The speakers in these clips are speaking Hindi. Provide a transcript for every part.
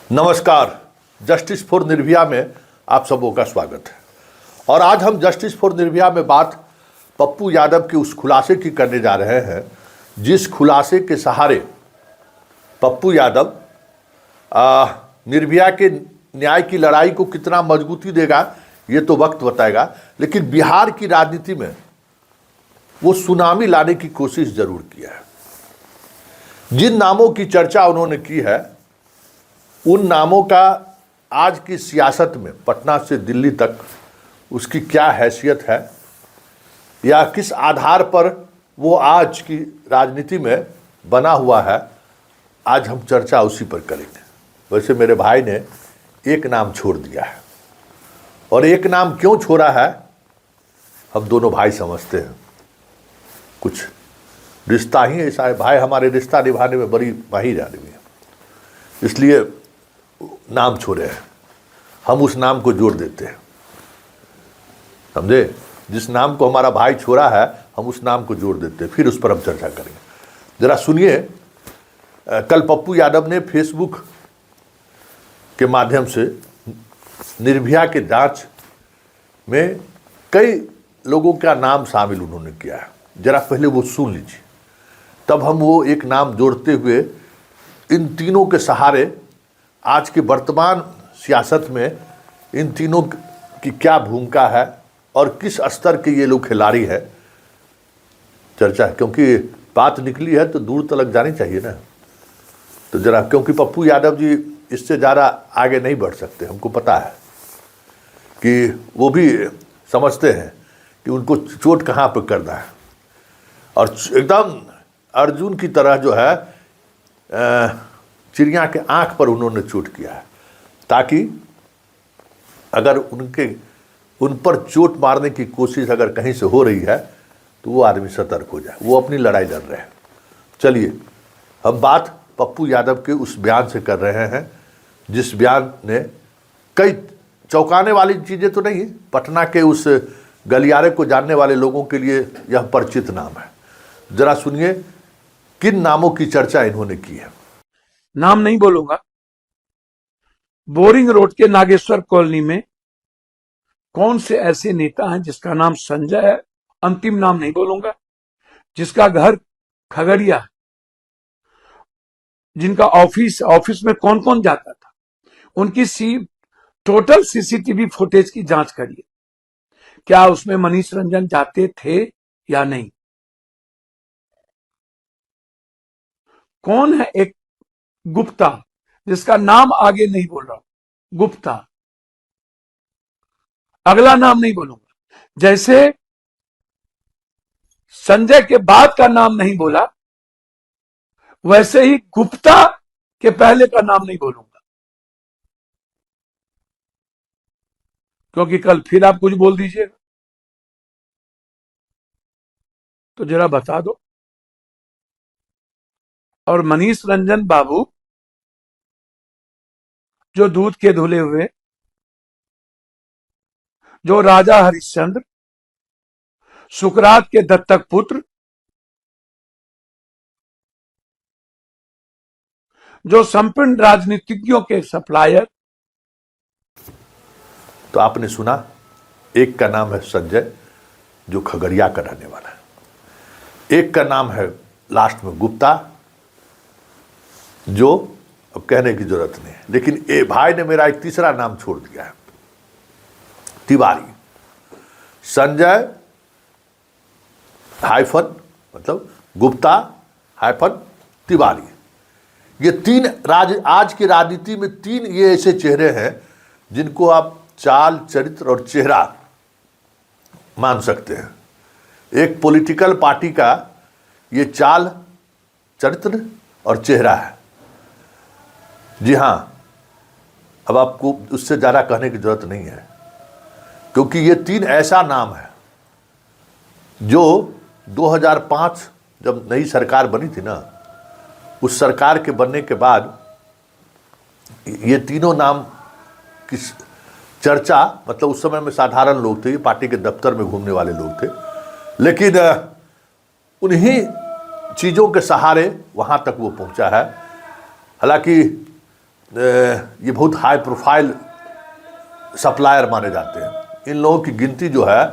नमस्कार। जस्टिस फॉर निर्भया में आप सबों का स्वागत है। और आज हम जस्टिस फॉर निर्भया में बात पप्पू यादव के उस खुलासे की करने जा रहे हैं जिस खुलासे के सहारे पप्पू यादव निर्भया के न्याय की लड़ाई को कितना मजबूती देगा ये तो वक्त बताएगा, लेकिन बिहार की राजनीति में वो सुनामी लाने की कोशिश जरूर किया है। जिन नामों की चर्चा उन्होंने की है उन नामों का आज की सियासत में पटना से दिल्ली तक उसकी क्या हैसियत है या किस आधार पर वो आज की राजनीति में बना हुआ है, आज हम चर्चा उसी पर करेंगे। वैसे मेरे भाई ने एक नाम छोड़ दिया है और एक नाम क्यों छोड़ा है हम दोनों भाई समझते हैं। कुछ रिश्ता ही ऐसा है, भाई हमारे रिश्ता निभाने में बड़ी माहिर आदमी है, इसलिए नाम छोड़े हैं। हम उस नाम को जोड़ देते हैं, समझे। जिस नाम को हमारा भाई छोड़ा है हम उस नाम को जोड़ देते हैं, फिर उस पर हम चर्चा करेंगे। जरा सुनिए, कल पप्पू यादव ने फेसबुक के माध्यम से निर्भया के जांच में कई लोगों का नाम शामिल उन्होंने किया है। जरा पहले वो सुन लीजिए, तब हम वो एक नाम जोड़ते हुए इन तीनों के सहारे आज के वर्तमान सियासत में इन तीनों की क्या भूमिका है और किस स्तर के ये लोग खिलाड़ी है चर्चा है। क्योंकि बात निकली है तो दूर तक जानी चाहिए ना। तो जरा, क्योंकि पप्पू यादव जी इससे ज़्यादा आगे नहीं बढ़ सकते, हमको पता है कि वो भी समझते हैं कि उनको चोट कहाँ पर करना है। और एकदम अर्जुन की तरह जो है चिड़िया के आंख पर उन्होंने चोट किया है, ताकि अगर उन पर चोट मारने की कोशिश अगर कहीं से हो रही है तो वो आदमी सतर्क हो जाए। वो अपनी लड़ाई लड़ रहे हैं। चलिए, हम बात पप्पू यादव के उस बयान से कर रहे हैं जिस बयान ने कई चौंकाने वाली चीज़ें तो नहीं, पटना के उस गलियारे को जानने वाले लोगों के लिए यह परिचित नाम है। जरा सुनिए किन नामों की चर्चा इन्होंने की है। नाम नहीं बोलूंगा। बोरिंग रोड के नागेश्वर कॉलोनी में कौन से ऐसे नेता हैं जिसका नाम संजय है, अंतिम नाम नहीं बोलूंगा, जिसका घर खगड़िया है, जिनका ऑफिस में कौन कौन जाता था, उनकी टोटल सीसीटीवी फुटेज की जांच करिए। क्या उसमें मनीष रंजन जाते थे या नहीं? कौन है एक गुप्ता, जिसका नाम आगे नहीं बोल रहा हूं, गुप्ता, अगला नाम नहीं बोलूंगा। जैसे संजय के बाद का नाम नहीं बोला, वैसे ही गुप्ता के पहले का नाम नहीं बोलूंगा, क्योंकि कल फिर आप कुछ बोल दीजिएगा। तो जरा बता दो। और मनीष रंजन बाबू जो दूध के धुले हुए, जो राजा हरिश्चंद्र, सुकरात के दत्तक पुत्र, जो संपन्न राजनीतिज्ञों के सप्लायर। तो आपने सुना, एक का नाम है संजय जो खगड़िया का रहने वाला है, एक का नाम है लास्ट में गुप्ता जो अब कहने की जरूरत नहीं है। लेकिन ए भाई ने मेरा एक तीसरा नाम छोड़ दिया है, तिवारी। संजय हाइफन मतलब गुप्ता हाइफन तिवारी। ये तीन आज की राजनीति में तीन ये ऐसे चेहरे हैं जिनको आप चाल, चरित्र और चेहरा मान सकते हैं। एक पॉलिटिकल पार्टी का ये चाल, चरित्र और चेहरा है। जी हाँ, अब आपको उससे ज़्यादा कहने की जरूरत नहीं है, क्योंकि ये तीन ऐसा नाम है जो 2005 जब नई सरकार बनी थी ना, उस सरकार के बनने के बाद ये तीनों नाम की चर्चा, मतलब उस समय में साधारण लोग थे, पार्टी के दफ्तर में घूमने वाले लोग थे, लेकिन उन्हीं चीज़ों के सहारे वहाँ तक वो पहुँचा है। हालांकि ये बहुत हाई प्रोफाइल सप्लायर माने जाते हैं। इन लोगों की गिनती जो है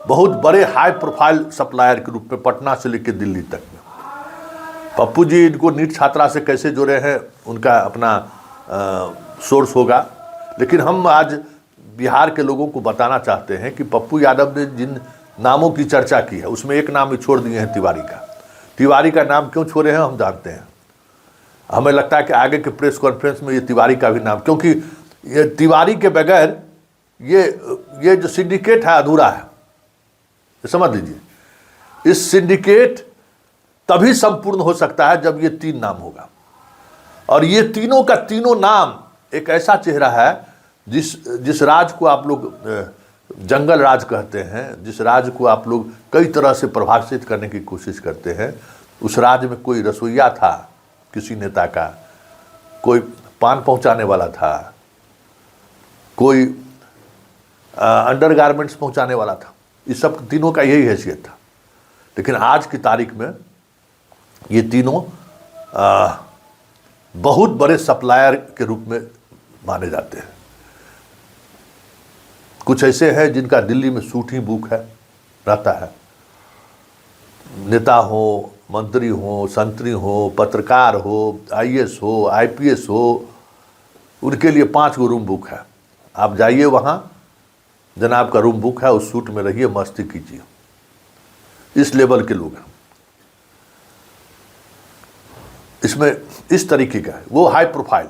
बहुत बड़े हाई प्रोफाइल सप्लायर के रूप में पटना से लेकर दिल्ली तक में। पप्पू जी इनको नीट छात्रा से कैसे जोड़े हैं उनका अपना सोर्स होगा, लेकिन हम आज बिहार के लोगों को बताना चाहते हैं कि पप्पू यादव ने जिन नामों की चर्चा की है उसमें एक नाम भी छोड़ दिए हैं, तिवारी का। तिवारी का नाम क्यों छोड़े हैं हम जानते हैं। हमें लगता है कि आगे के प्रेस कॉन्फ्रेंस में ये तिवारी का भी नाम, क्योंकि ये तिवारी के बगैर ये जो सिंडिकेट है अधूरा है, समझ लीजिए। इस सिंडिकेट तभी संपूर्ण हो सकता है जब ये तीन नाम होगा, और ये तीनों का तीनों नाम एक ऐसा चेहरा है जिस राज को आप लोग जंगल राज कहते हैं, जिस राज को आप लोग कई तरह से प्रभावित करने की कोशिश करते हैं। उस राज में कोई रसोइया था किसी नेता का, कोई पान पहुंचाने वाला था, कोई अंडर गारमेंट्स पहुंचाने वाला था। इस सब तीनों का यही हैसियत था। लेकिन आज की तारीख में ये तीनों बहुत बड़े सप्लायर के रूप में माने जाते हैं। कुछ ऐसे हैं जिनका दिल्ली में सूट ही बुक है रहता है। नेता हो, मंत्री हो, संतरी हो, पत्रकार हो, आईएएस हो, आईपीएस हो, उनके लिए 5 गो रूम बुक है। आप जाइए वहाँ, जनाब का रूम बुक है, उस सूट में रहिए, मस्ती कीजिए। इस लेवल के लोग हैं। इसमें इस तरीके का है, वो हाई प्रोफाइल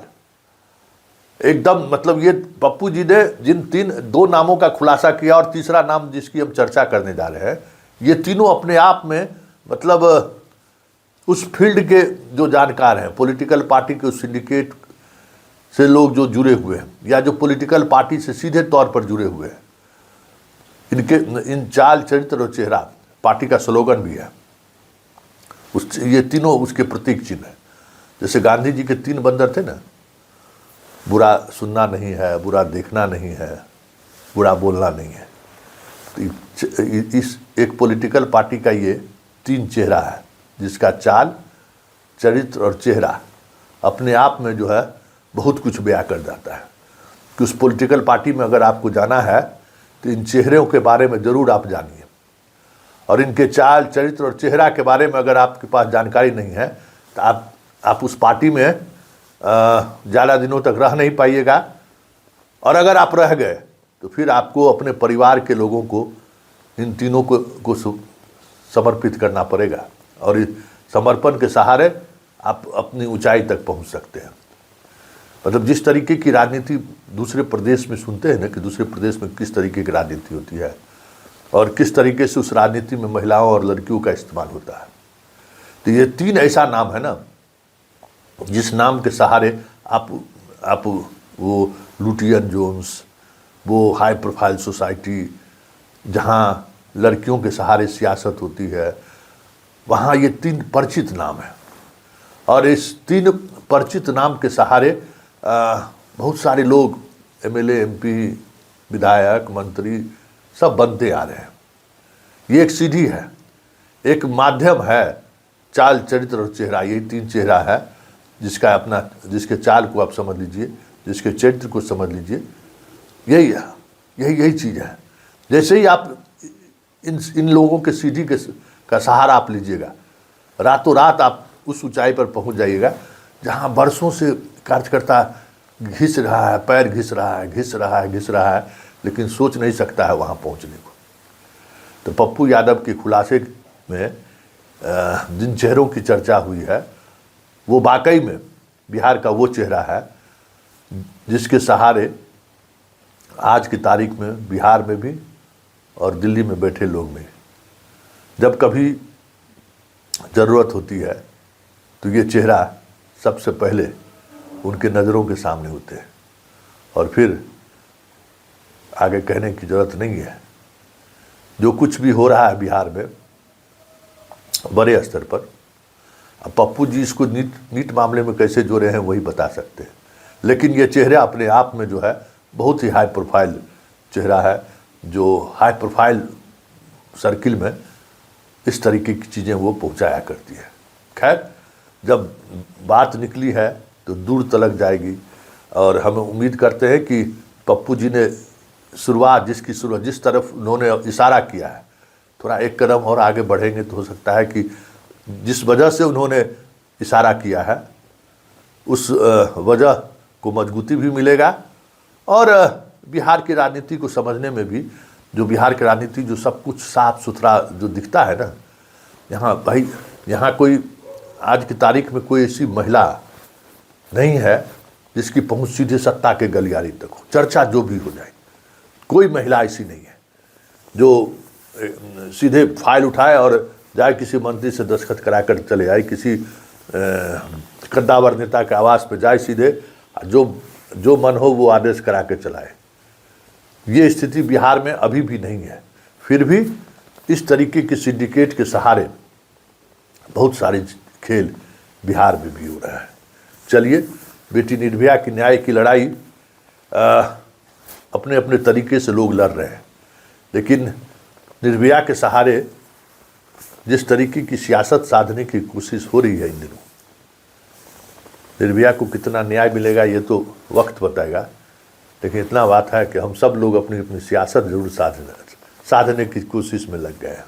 एकदम। मतलब ये पप्पू जी ने जिन 2 नामों का खुलासा किया और तीसरा नाम जिसकी हम चर्चा करने जा रहे हैं, ये तीनों अपने आप में मतलब उस फील्ड के जो जानकार हैं, पॉलिटिकल पार्टी के उस सिंडिकेट से लोग जो जुड़े हुए हैं या जो पॉलिटिकल पार्टी से सीधे तौर पर जुड़े हुए हैं, इन चाल चरित्र और चेहरा, पार्टी का स्लोगन भी है, ये तीनों उसके प्रतीक चिन्ह है। जैसे गांधी जी के 3 बंदर थे ना, बुरा सुनना नहीं है, बुरा देखना नहीं है, बुरा बोलना नहीं है। तो इस एक पॉलिटिकल पार्टी का ये 3 चेहरा है, जिसका चाल चरित्र और चेहरा अपने आप में जो है बहुत कुछ बयां कर जाता है। कि उस पॉलिटिकल पार्टी में अगर आपको जाना है तो इन चेहरों के बारे में ज़रूर आप जानिए, और इनके चाल चरित्र और चेहरा के बारे में अगर आपके पास जानकारी नहीं है तो आप उस पार्टी में ज़्यादा दिनों तक रह नहीं पाइएगा। और अगर आप रह गए तो फिर आपको अपने परिवार के लोगों को इन तीनों को समर्पित करना पड़ेगा, और इस समर्पण के सहारे आप अपनी ऊंचाई तक पहुंच सकते हैं। मतलब जिस तरीके की राजनीति दूसरे प्रदेश में सुनते हैं ना, कि दूसरे प्रदेश में किस तरीके की राजनीति होती है और किस तरीके से उस राजनीति में महिलाओं और लड़कियों का इस्तेमाल होता है, तो ये 3 ऐसा नाम है ना जिस नाम के सहारे आप वो लुटियन जोन्स, वो हाई प्रोफाइल सोसाइटी जहाँ लड़कियों के सहारे सियासत होती है, वहाँ ये 3 परिचित नाम है। और इस 3 परिचित नाम के सहारे बहुत सारे लोग एमएलए, एमपी, विधायक, मंत्री सब बनते आ रहे हैं। ये एक सीढ़ी है, एक माध्यम है। चाल चरित्र और चेहरा, यही 3 चेहरा है जिसके चाल को आप समझ लीजिए, जिसके चरित्र को समझ लीजिए। यही है, यही चीज़ है। जैसे ही आप इन लोगों के सीढ़ी का सहारा आप लीजिएगा, रातों रात आप उस ऊंचाई पर पहुंच जाइएगा जहां वर्षों से कार्यकर्ता घिस रहा है, पैर घिस रहा है, लेकिन सोच नहीं सकता है वहां पहुंचने को। तो पप्पू यादव के खुलासे में जिन चेहरों की चर्चा हुई है, वो वाकई में बिहार का वो चेहरा है जिसके सहारे आज की तारीख में बिहार में भी और दिल्ली में बैठे लोग में जब कभी ज़रूरत होती है तो ये चेहरा सबसे पहले उनके नज़रों के सामने होते हैं, और फिर आगे कहने की ज़रूरत नहीं है। जो कुछ भी हो रहा है बिहार में बड़े स्तर पर, अब पप्पू जी इसको नीट मामले में कैसे जोड़े हैं वही बता सकते हैं, लेकिन ये चेहरा अपने आप में जो है बहुत ही हाई प्रोफाइल चेहरा है, जो हाई प्रोफाइल सर्किल में इस तरीके की चीज़ें वो पहुंचाया करती है। खैर, जब बात निकली है तो दूर तलक जाएगी। और हम उम्मीद करते हैं कि पप्पू जी ने शुरुआत जिस तरफ उन्होंने इशारा किया है, थोड़ा एक कदम और आगे बढ़ेंगे तो हो सकता है कि जिस वजह से उन्होंने इशारा किया है उस वजह को मजबूती भी मिलेगा और बिहार की राजनीति को समझने में भी, जो बिहार की राजनीति जो सब कुछ साफ सुथरा जो दिखता है ना, यहाँ भाई यहाँ कोई आज की तारीख में कोई ऐसी महिला नहीं है जिसकी पहुंच सीधे सत्ता के गलियारे तक हो, चर्चा जो भी हो जाए, कोई महिला ऐसी नहीं है जो सीधे फाइल उठाए और जाए किसी मंत्री से दस्तखत कराकर चले आए, किसी कद्दावर नेता के आवास पे जाए सीधे, जो मन हो वो आदेश करा के चलाए। ये स्थिति बिहार में अभी भी नहीं है। फिर भी इस तरीके के सिंडिकेट के सहारे बहुत सारे खेल बिहार में भी हो रहा है। चलिए, बेटी निर्भया की न्याय की लड़ाई अपने अपने तरीके से लोग लड़ रहे हैं, लेकिन निर्भया के सहारे जिस तरीके की सियासत साधने की कोशिश हो रही है इन दिनों, निर्भया को कितना न्याय मिलेगा ये तो वक्त बताएगा, लेकिन इतना बात है कि हम सब लोग अपनी अपनी सियासत जरूर साधने की कोशिश में लग गए हैं।